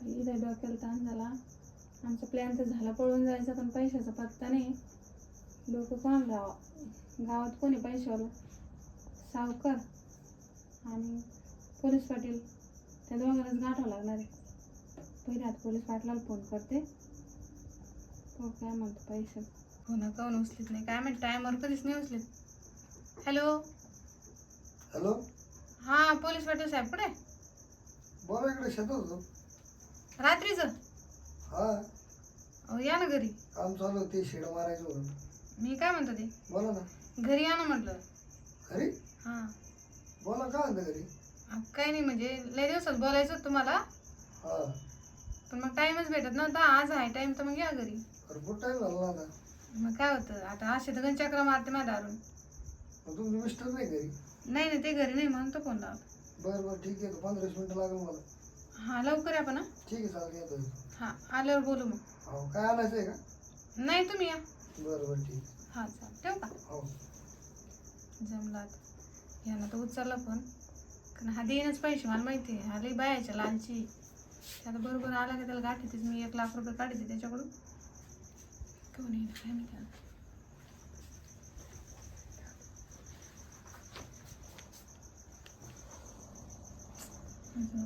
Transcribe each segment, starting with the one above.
इथे डोक्याला ताण झाला. आमचा प्लॅन तर झाला पळून जायचा, पण पैशाचा पत्ता नाही. लोक कोण गावात कोणी पैशावाला? सावकार आणि पोलीस पाटील, त्या दोघांनाच गाठावं लागणार आहे. पहिले आता पोलीस पाटलाला फोन करते, तो काय म्हणतो. पैसे फोन काऊन उचलीत नाही काय माहिती, टायमवर कधीच नाही उचलीत. हॅलो हॅलो, हां पोलीस पाटील साहेब कुठे? बोला, इकडे शेतात होतो. रात्रीचं? हा, अहो या ना घरी, काम चालू होतं, ते शेड मारायचं होतं. मी काय म्हणतो ते बोला ना. घरी या ना म्हटलं. घरी? हां बोला, काय म्हणता घरी? काही नाही, म्हणजे लय दिवसात बोलायचं होतं तुम्हाला, हा, पण मग टाइमच भेटत नव्हता. आज आहे टाइम तर मग या घरी. भरपूर टाइम झाला ना आता. मग काय होतं आता, असे तर चक्र मारते माझ्या दारून. मग तुमचे मिस्टर नाही घरी? नाही नाही, ते घरी नाही म्हणून तो फोन लावला. बरं बरं, ठीक आहे. 15-20 मिनिटं लागेल मला. हां लवकर या पण. हां ठीक आहे, चालेल, येतो. हां आल्यावर बोलू मग. हो, काय आणायचं आहे का? नाही तुम्ही या. बरं बरं, ठीक. हां चालेल, ठेवू का? हो. जमला यानं तर उचलला फोन, कारण हा देईनच पैसे, मला माहिती आहे. हा लई बायाच्या लालची. आता बरोबर आला का त्याला गाठीतेच मी. 1 लाख रुपये काढते त्याच्याकडून. कोण येईल काय माहिती आता.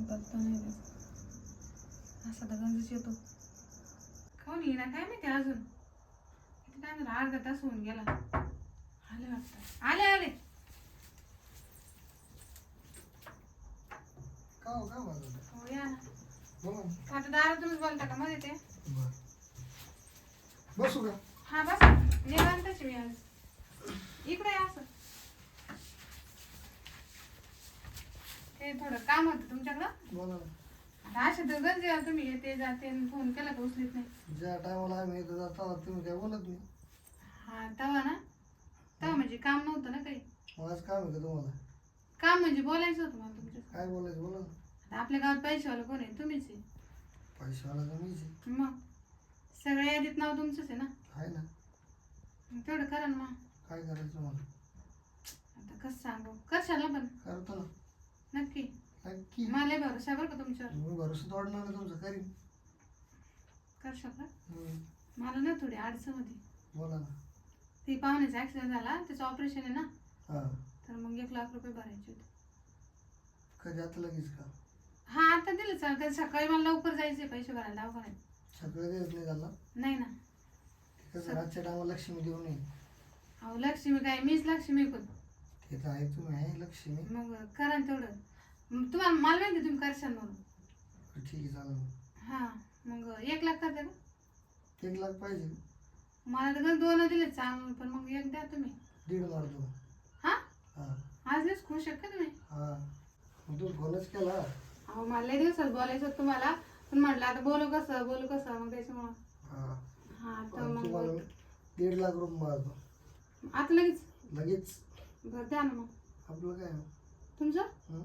पत्ता नाही देत. असा तर गंजच येतो. कोण येईना काय माहिती अजून. किती टाइम झाला, अर्धा तास होऊन गेला. आले वाटतं, आले आले. का हो, काय म्हणत? हो या ना. बोला ना. आता दारातूनच बोलता का मध्ये ते? बरं, बसू का? हा बस, निवांतच मी आज. इकडे या असं. ते थोडं काम होतं तुमच्याकडं. बोला ना. आता असे तर गंज या तुम्ही, येते जाते, फोन केला का उचलीत नाही. ज्या टायमाला आम्ही येतो जाता तुम्ही काय बोलत नाही. हा तवा ना, तवा म्हणजे काम नव्हतं ना काही. मग आज काम आहे का तुम्हाला? काम म्हणजे बोलायचं होतं मला तुमच्या. काय बोलायचं, बोला ना. आता आपल्या गावात पैसेवाला कोण आहे? तुम्हीच आहे. पैशावाला तर मीच आहे. मग सगळ्या यादीत नाव तुमचंच आहे ना. आहे ना. मग तेवढं करा ना मग. काय करायचं मला? आता कसं सांगू, करशाल ना पण? करतो ना. नक्की? नक्की. मला लय भरोसा आहे बरं का तुमच्यावर. मी भरोसा तोडणार नाही तुमचं, करीन. करशाल का? हम्म. मला ना थोडी अडचण होती. बोला ना. ती पाहुण्याचा ॲक्सिडेंट झाला, त्याचं ऑपरेशन आहे ना, हा, तर मग 1 लाख रुपये भरायचे होते. कधी आता लगेच का? हा आता दिलं चालतं. सकाळी मला लवकर जायचंय पैसे भरायला दवाखान्यात. सगळं देत नाही झालं. नाही ना. कसं रातच्या टायमाला लक्ष्मी देऊ नये. अहो लक्ष्मी काय, मीच लक्ष्मी पण. ते तर आहे, तुम्ही आहे लक्ष्मी. मग करा ना तेवढं. मग तुम्हाला मला माहिती तुम्ही करशाल म्हणून. ठीक आहे, चालेल. हा मग 1 लाख करते का? 1 लाख पाहिजे. मला तर 2 दिले चांगलं, पण मग 1 द्या तुम्ही. 1.5 मारतो. हा हा आज लयच खुश आहे का तुम्ही? हा, मग तू फोनच केला. अहो मला लय दिवसात बोलायचं होतं तुम्हाला, पण म्हटलं आता बोलू कसं मग त्याच्यामुळं. हा, हा तर तुम्हाला मग 1.5 लाख रुपये मारतो आता लगेच. लगेच. बरं द्या ना मग. आपलं काय? तुमचं हं?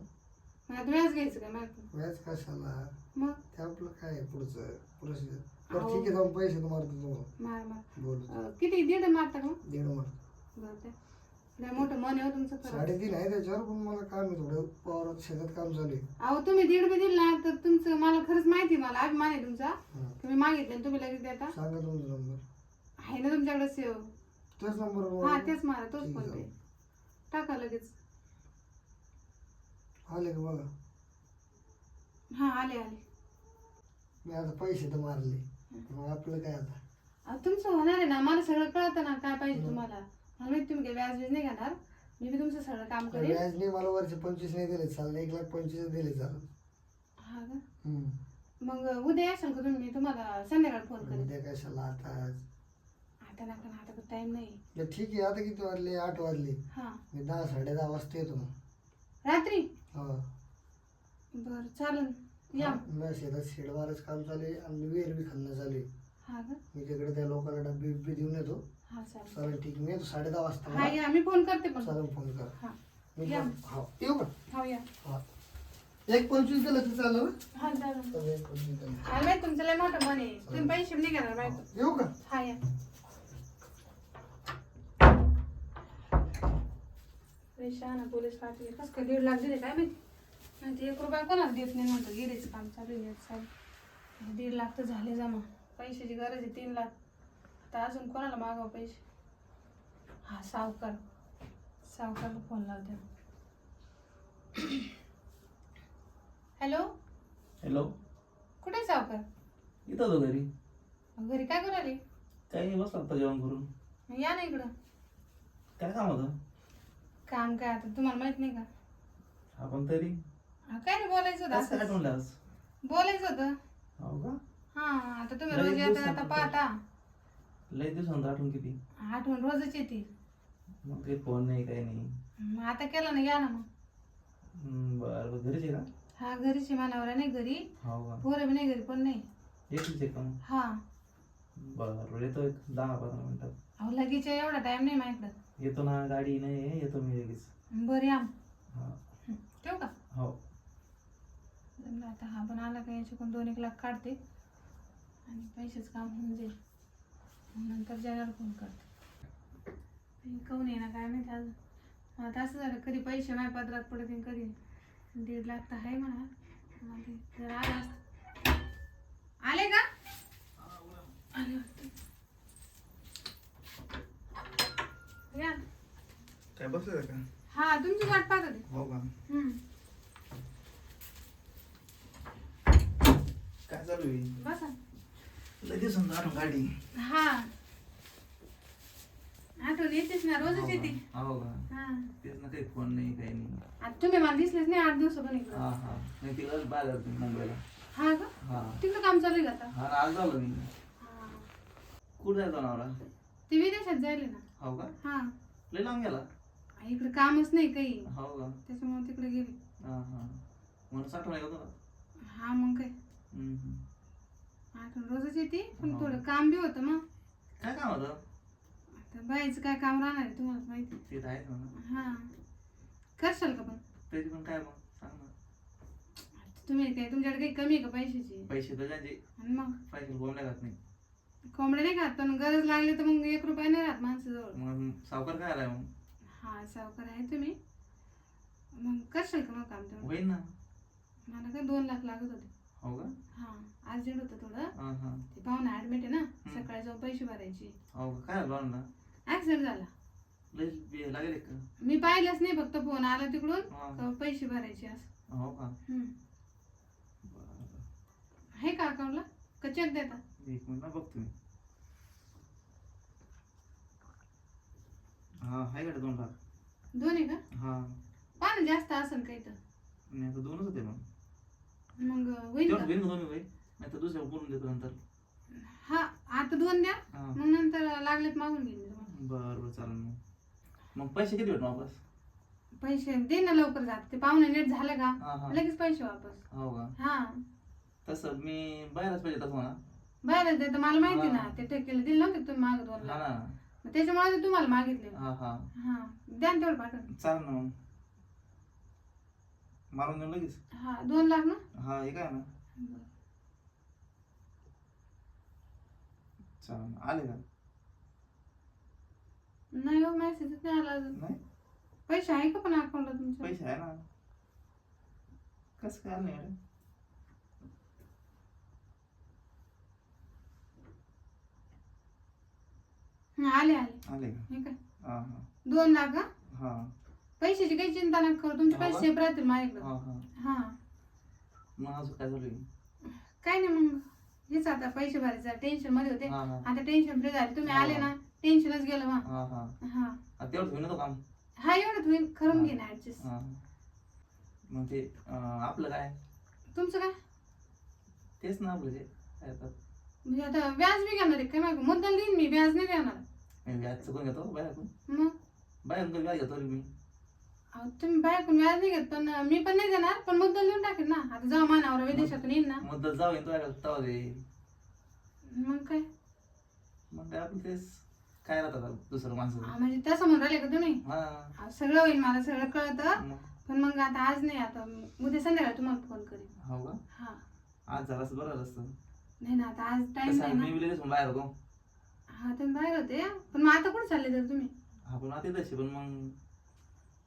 मग आता व्याज घ्यायचं काय माहिती? व्याज कशाला? मग ते आपलं काय आहे पुढचं प्रोसिजर. अहो. बरं ठीक आहे, जाऊन पैसे मारतो तुम्हाला. मार बोलू. किती 1.5 मारता का मग? 1.5 मारतो. बरं द्या. लय मोठं मन आहे हो तुमचं खरं. 3.5 आहे त्याच्यावर, पण मला काम आहे थोडं, वावरात शेतात काम चालू आहे. अहो तुम्ही 1.5 बी दिला ना, तर तुमचं मला खरंच माहिती, मला अभिमान आहे तुमचा. हा. तुम्ही मागितले आणि तुम्ही लगेच देता. सांगा तुमचा नंबर. आहे ना तुमच्याकडे सेव? तेच नंबर. हा तेच मारा, तोच ठीक फोन आहे, पे टाका लगेच. आले का बघा. हा आले आले. मी आता पैसे तर मारले, मग आपलं काय आता? अहो तुमचं होणार आहे ना, मला सगळं कळतं ना काय पाहिजे तुम्हाला. मला माहिती तुम्ही काही व्याज बीज नाही घेणार. मी बी तुमचं सगळं काम करेन. व्याज नाही, मला वरचे 25 नाही दिले चालेल, 1,25,000 दिले चालेल. हा का? हम्म. मग उद्या याल का तुम्ही? मी तुम्हाला संध्याकाळी फोन करेन. उद्या कशाला आता? आता नका ना, आता टाइम नाही. तर ठीक आहे, आता किती वाजले? 8 वाजले. हा मी 10-10:30 वाजता येतो मग. रात्री? हो. बरं चालेल या. मी शेतात शेडमारच काम चालू आहे आणि वेल बी खाल्लं चालू आहे. हा का? मी तिकडे त्या लोकांना डब्बे बिब्बे देऊन येतो. हा चालेल. चालेल, ठीक आहे. मी येतो 10:30 वाजता. हा या, मी फोन करते पण. चालेल, फोन कर. हा मी या. हो, येऊ का? हो या. हा, 1,25 दिलं तर चालेल ना? हा चालेल. चालेल, 1,25 दिलं. मला माहिती तुमचं लय मोठं मन आहे. तुम्ही पैसे बी नाही घेणार माहिती. येऊ का? हा या. ना पोलीस पाटील कसं काय 1.5 लाख दिले काय माहिती. नाही ते 1 रुपया कोणाला देत नाही म्हणतो. गिरीचं काम चालू आहे. 1.5 लाख तर झाले जमा. पैशाची गरज आहे 3 लाख. तर अजून कोणाला मागावं पैसे? हा सावकारला फोन लावते. हॅलो, हॅलो, कुठे आहे सावकार? इथं होतो घरी. घरी काय करू आले? काही नाही, बसला आता जेवण करून. या ना इकडं. काय काम होतं? काम काय आता तुम्हाला माहित नाही का? आपण तरी काय नाही, बोलायचं होतं कसं काय असंच. आठवलं आज? बोलायचं होतं. हो का? हा, आता तुम्ही लय रोज येता दिवसांनी आता पाहता. लय दिवसांत आठवण किती. आठवण रोजच येते. मग काही फोन नाही, काही नाही. मग आता केलं ना, या ना मग. बरं, घरीच आहे का? हा, घरीची मानावरा नाही घरी. हो का? पोरं बी नाही घरी, पण नाही. येतीच आहे का मग? हा. बरं, येतो एक 10-15 मिनिटात. अहो लगेच या, एवढा टाइम नाही माझ्याकडं. येतो ना, गाडी नाही, येतो मी लगेच. बरं या. हा. ठेवू का? हो. जमलं आता. हा पण आला का याच्याकडून 2-1 लाख काढते आणि पैसेच काम होऊन जाईल. नंतर जगाला फोन करते. काहून ये ना काय माहिती अजून. आता असं झालं, कधी पैसे माझ्या पदरात पडतील, कधी 1.5 लाख तर आहे म्हणा. मग ते जर आलं असतं. आले का? आले वाटतं. या. काय बसलं का? हा, तुमची वाट पाहत होते. हो का? काय चालू आहे? बसा. लय दिवसांत आठवण गाडी. हा, आठवण येतेच ना, रोजच येते. हो का? हा, तेच ना, काही फोन नाही, काही नाही. आता तुम्ही मला दिसलेच नाही 8 दिवस पण इकडं. हा हा, नाही तिकडं बाहेर होतो मुंबईला. हा का? हा तिकडं काम चालू आहे का आता? हा, आज झालो मी. हा. कुठं जायचं नवरा? ते विदेशात जायले ना. हो का? हा, लय लांब गेला. इकडे कामच नाही काही, हो का? त्याच्यामुळे तिकडे गेले. हा हा, म्हणून साठवण आहे का तुला? हा, मग काय आठवण रोजच येते, पण थोडं काम बी होतं मग. काय काम होतं? आता बाईचं काय काम राहणार आहे तुम्हाला माहिती. ते तर आहेच म्हणा. हा, करशाल का पण? त्याची पण काय मग सांग ना. आता तुम्ही काय, तुमच्याकडे काही कमी आहे का पैशाची? पैसे तर त्यांचे आणि मग पैसे बोलले जात नाही. कोंबड्या नाही खात, पण गरज लागली तर मग 1 रुपया नाही राहत माणसाजवळ. मग सावकार काय आलाय मग? हा, सावकार आहे तुम्ही. मग करशाल का मग काम तेवढं? होईल ना. मला काय 2 लाख लागत होते. हो का? हा, अर्जंट होतं थोडं. हा हा. ते पाहुणा ऍडमिट आहे ना, सकाळी जाऊन पैसे भरायचे. हो का? काय झालं ना? ऍक्सिडेंट झाला. लय लागेल का? मी पाहिलंच नाही, फक्त फोन आला तिकडून हा. का पैसे भरायचे असं. हो का? बरं. आहे का अकाउंटला का चेक देता? एक मिनिट ना, बघतो मी. हा, आहे का 2 लाख? 2 आहे का? हा. पाहा जास्त असेल काही तर. नाही आता 2च होते मग. मग होईल तेवढं का? होईल ना 2 होईल. नाही तर दुसऱ्या करून देतो नंतर. हा, आता 2 द्या, हा. मग नंतर लागलेत मागून घेईन मी तुम्हाला. बरं चालेल मग. मग पैसे किती भेटणार वापस? पैसे दे ना लवकर. जात ते पाहुणे नीट झालं हा का हा. लगेच पैसे वापस. हो का? हा, तसं मी बाहेरच पाहिजे तसं म्हणा. बाहेर देतं मला माहिती हा. ना. ते ठेकेला दिलं नव्हतं तुम्ही माग 2 हा लाख, ना. मग त्याच्यामुळे ते तुम्हाला मागितले. हा हा. हा, द्या ना तेवढं पाठवून. चालेल ना मग. मारून देऊ लगेच. हा, 2 लाख ना. हा, हे काय ना. बरं. चालेल. आले का? नाही हो, मेसेजच नाही आला अजून. नाही पैसे आहे का पण अकाउंटला तुमच्या? पैसे आहे ना. कसं काय आलं नाही मॅडम? आले. आले का? हे काय हा हा. 2 लाख का? हा पैशाची काही चिंता नका करू, तुमचे हो पैसे का? सेफ राहतील माझ्याकडे. हा हा. हा, मग अजून काय झालं? काय नाही. मग हेच आता पैसे भरायचं टेन्शन मध्ये होते. हा हा. आता टेन्शन फ्री झाले. तुम्ही हा. आले ना, टेन्शनच गेलं मग. हा हा. हा आता तेवढं होईल ना तो काम? हा, एवढंच होईल. करून हा. घे ना ऍडजस्ट. हा. मग ते आपलं काय? तुमचं काय तेच ना आपलं जे काय आता. म्हणजे आता व्याज बी घेणार आहे काय? मागं मुद्दल देईन मी, व्याज नाही देणार. मी व्याज चुकून घेतो बाहेरून. मग बाहेरून कधी व्याज घेतो रे मी. अहो, तुम्ही बाहेरून व्याज नाही घेत, पण मी पण नाही देणार. पण मुद्दल देऊन टाकेन ना. आता जाऊ मानावर विदेशातून येईन ना. मुद्दल जाऊ येतो तवा दे. मग काय मग काय आपलं तेच काय राहतात आता दुसरं माणसं. म्हणजे तसं म्हणून राहिले का तुम्ही? हा. अहो, सगळं होईल, मला सगळं कळतं. मग पण मग आता आज नाही, आता उद्या संध्याकाळी तुम्हाला फोन करेन. हो का? हा, आज झालं असं बरं असतं. नाही ना, आता आज टाइम कसं नाही आहे, ना. मी बी लगेच बाहेर होतो. हा, तुम्ही बाहेर होते, पण मग आता कुठे चालले तर तुम्ही? आपण आता तशी पण मग.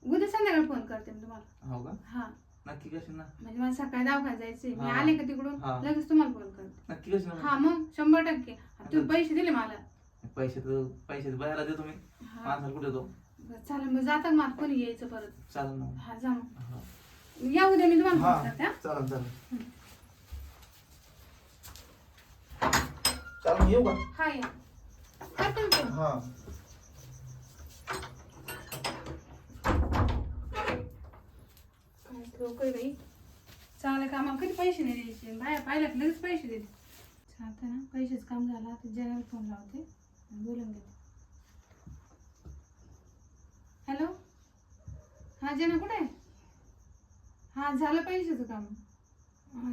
उद्या संध्याकाळी फोन करते मी तुम्हाला. हो का? हा, नक्की करशील ना? म्हणजे मला सकाळी दवाखान्यात जायचंय, मी हा. आले का तिकडून हा. लगेच तुम्हाला फोन करते. नक्की करशील ना? हा मग 100%. तुम्ही पैसे दिले मला. पैसे बाहेर देतो मी. हा. माणसाला कुठे देतो? बरं, चालेल मग जाता का मला कोणी यायचं परत? चालेल ना. हा जा मग. हा. या उद्या मी तुम्हाला हा. फोन करते. हा? चालेल चालेल. चालेल येऊ का? हा या करते मी फोन. हा. काय लोक आहे बाई, चांगल्या कामाला कधी पैसे नाही द्यायचे, बाया पाहिलं की लगेच पैसे देते. चालतं ना, पैसेच काम झालं. आता जनाला फोन लावते आणि बोलून घेते. हॅलो, हा जना कुठे आहे? हा झालं पैशाचं काम.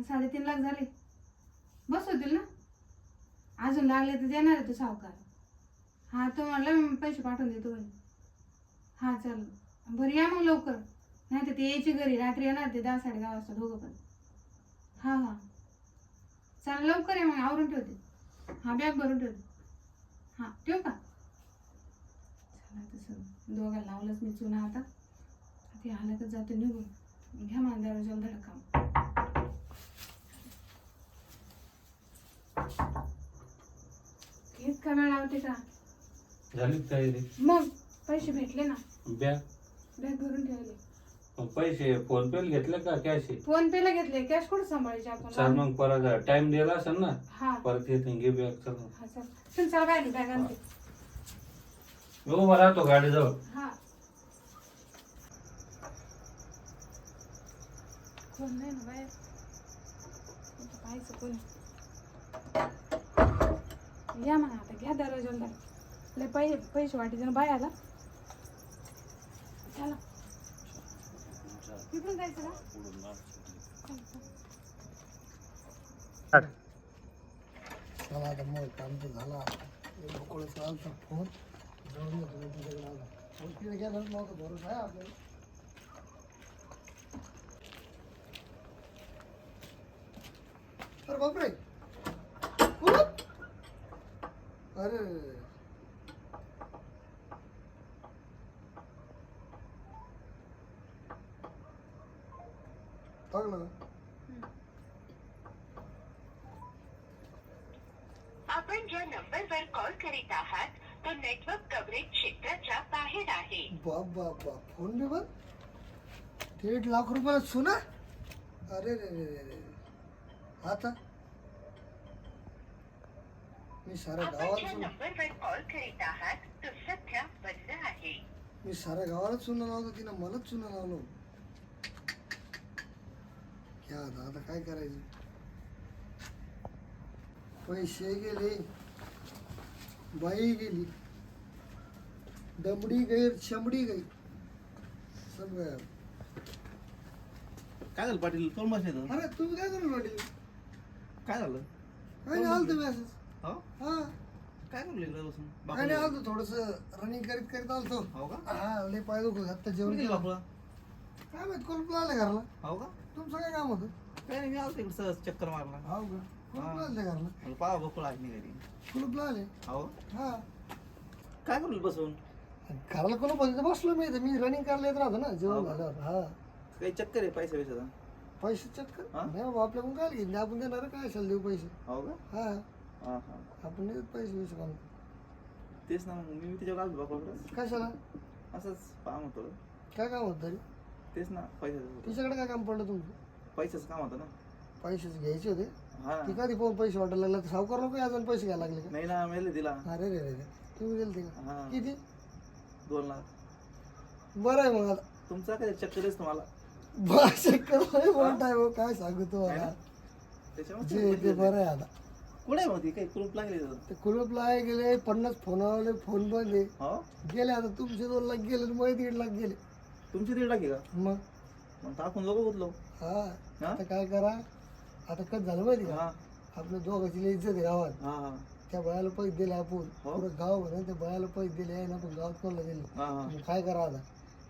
3.5 लाख झाले. बस होतील ना? अजून लागले तर देणार आहे तो सावकार. हा तो म्हणला मी पैसे पाठवून देतो म्हणे. हा चल बरं या मग लवकर, नाही तर ते यायचे घरी रात्री येणार ते 10-10:30 वाजता दोघं पण. हा हा चाल लवकर आहे, मग आवरून ठेवते. हा बॅग भरून ठेवते. हा ठेवू का? चला तसं दोघांना लावलंच मी चुना. आता ते आलं तर जाते निघून. घ्या मला दरवाजाला धडका. इतका वेळ लावते का? झाली तयारी. मग पैसे भेटले ना, बॅग बॅग भरून ठेवले. पैसे फोन पे घेतले का कॅश आहे? फोन पे ला घेतले, कॅश कुठं सांभाळायचे चल आपण? मग परत टाइम दिला असेल ना, हा परत येते घे बॅग. चल हा चल चल चल बाहेर बॅग आणते. मी उभा राहतो गाडीजवळ. हा कोण नाही ना बाहेर, पाहायचं कोणी. या म्हणा आता, घ्या दरवाजाला लय पैसे वाटी ना बायाला. चला इकडून जायचं का? चला आता मग काम तर झाला. मोकळं चालतं फोन जाऊन येतो मी तुझ्याकडे आला. फोन तिकडे गेला नव्हता, भरोसा आहे आपल्याला. अरे बापरे, कुलूप? अरे टाकलं का? आपण ज्या नंबरवर कॉल करीत आहात तो नेटवर्क कव्हरेज क्षेत्राच्या बाहेर आहे. बाप बाप बाप, फोन पे बंद. 1.5 लाख रुपयाला सुना. अरे रे रे रे रे. आता मी साऱ्या आपण गावाला ज्या सुना, नंबरवर कॉल करीत आहात तो सध्या बंद आहे. मी साऱ्या गावाला सुना लावतो, तिनं मलाच सुना लावलो. क्या आता काय करायचं? पैसे गेले, बाई गेली, दमडी गई, शमडी गई, सब गया. काय झालं पाटील? कोण बसले तर? अरे तुम्ही काय करू पाटील? काय झालं? काय नाही आलतो मी असंच. हो? हा काय करू इकडे बसून? काय नाही आलतो, थोडस रनिंग करीत करीत आलतो. हो का? हा लय पाय दुखत, आता जेवण कुठे गेला केलं. बापला? काय माहित कुलूप आलं घरला. हो का? तुमचं काय काम होतं? काय नाही, मी आलो तिकडे सहज चक्कर मारला. हो का? कुलूप आलं घरला. मला पाहा बकुळ आहे मी घरी. कुलूप आले. हो? हा काय करू बसून? घराला कुलूप होते, बसलो मी इथं. मी रनिंग करायला येत राहतो ना जेवण हो का? झाल्यावर. हा काही चक्कर आहे पैसा पैशाचा? पैसे चक्कर हा? नाही बाबा, आपल्याकडून काय घेतले? आपण देणार काय असेल देऊ पैसे. हो का? हा हा हा. आपण देत पैसे पैसे काम. तेच ना, मग मी त्याच्यावर आलो बापाकडे. कशाला? असंच पाहत होतो. काय काम होतं तरी? तेच ना, पैशाचं. तिच्याकडे काय काम पडलं तुमचं? पैशाचं काम होतं ना. पैसेच घ्यायचे होते. हा. ती कधी फोन पैसे वाटायला लागला तर सावकार लोक अजून पैसे घ्यायला लागले का? नाही ना, मेले दिला. अरे रे रे रे, तुम्ही दिले ते का? हा. किती? 2 लाख. बरं आहे मग आता. तुमचा काय चक्करच तुम्हाला? भाषा काय बोलताय हो, काय सांगू तो आहे ना? आता. त्याच्यामुळे जे ते बरं आहे आता. कुठे आहे मग ती? काही कुलूप लागली तर? ते कुलूपला आहे गेले, 50 फोन आले, फोन बंद आहे. हो? गेले आता. तुमचे 2 लाख गेले, मग 1.5 लाख गेले. तुमची 1.5 लाख आहे का? मग मग टाकून दोघं गुतलो. हा हा? आता काय करा, आता कच झालं माहिती का? हा आपल्या दोघांची लई इज्जत आहे गावात. हा हा त्या बायाला पैसे दिले आपण, हो? पुरं गाव म्हणून त्या बायाला पैसे दिले आहे ना, पण गावात कोणाला दिले. हा हा. मग काय करा आता?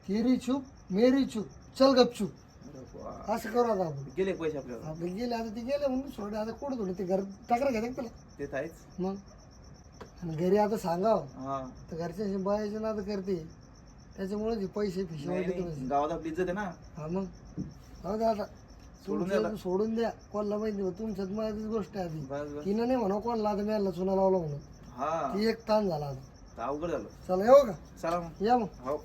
तेरी चूप मेरी चूप, चल गपचूप, अरे वा. असं करू आता आपण. गेले पैसे आपल्याला? आपले गेले आता, ते गेले म्हणून सोडले. आता कुठं थोडे ते घर टाकरा घ्या त्याला. ते तर आहेच. मग आणि घरी आता सांगाव हा. तर घरच्या बायाचे नाद करते, त्याच्यामुळे ते पैसे नाही, फिशवायचे नाही. तुम्ही. गावात आपली इज्जत आहे ना. हा मग हो द्या आता सोडून द्या आता. सोडून द्या कोणाला माहिती तुमच्यात माझीच गोष्ट आहे आधी बस बस. तिनं नाही म्हणा कोणाला आता मी चुना लावला म्हणून हा ती एक ताण झाला आता अवघड झालं. चला येऊ का चला मग. या मग हो